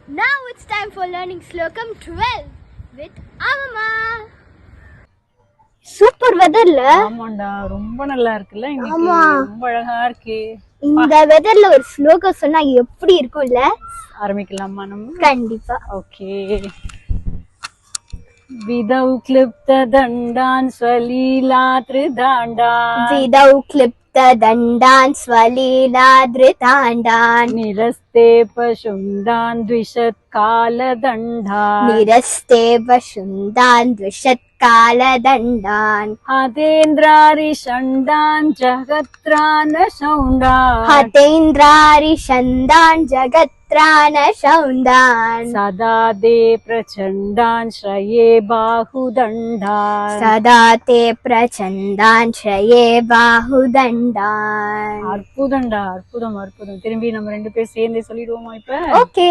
Now it's time for learning Slokam 12 with Amma. Super வெதர்ல. ஆமாண்டா, ரொம்ப நல்லா இருக்குல்ல இன்னைக்கு. ரொம்ப அழகா இருக்கு. இந்த வெதர்ல ஒரு ஸ்லோகம் சொன்னா எப்படி இருக்கும்ல? ஆரம்பிக்கலாமா நம்ம? கண்டிப்பா. ஓகே. விதௌ க்ளிப்த தண்டான் ஸ்வலீலாத்ரிதாண்டான் விதௌ க்ளிப்த தண்டான் ஸ்வலீலாத்ரிதாண்டான் நிரஸ்தே பசுண்டான் த்விஷத் காலதண்டான் நிரஸ்தே பசுண்டான் த்விஷத் காலதண்டான் ஹதேந்திராரி ஷண்டான் ஜகத்ரான சௌண்டான் ஹதேந்திராரி ஷண்டான் ஜகத்ரான சௌண்டான் சதா தே பிரச்சண்டான் ஸ்ரயே பாஹுதண்டான் சதா தே பிரச்சண்டான் ஸ்ரயே பாஹுதண்டான். அற்புதம்டா, அற்புதம் அற்புதம். திரும்பி நம்ம ரெண்டு பேரும் சேர்ந்தே சொல்லிடுவோமா இப்ப? ஓகே.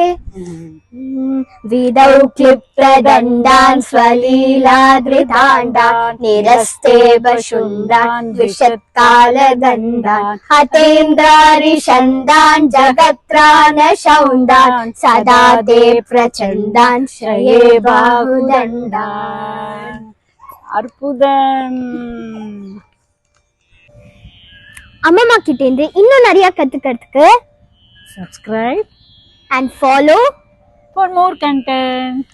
விதௌ க்ளிப்த தண்டான் ஸ்வலீலாத்ரிதாண்டான் நிரஸ்தே பசுண்டான் த்விஷத் காலதண்டான் ஹதேந்திராரி ஷண்டான் ஜகத்ரான சௌண்டான் சதா தே பிரச்சண்டான் ஸ்ரயே பாஹுதண்டான். அற்புதம். அம்மா கிட்ட இருந்து இன்னும் நிறைய கத்துக்கிறதுக்கு subscribe and follow for more content.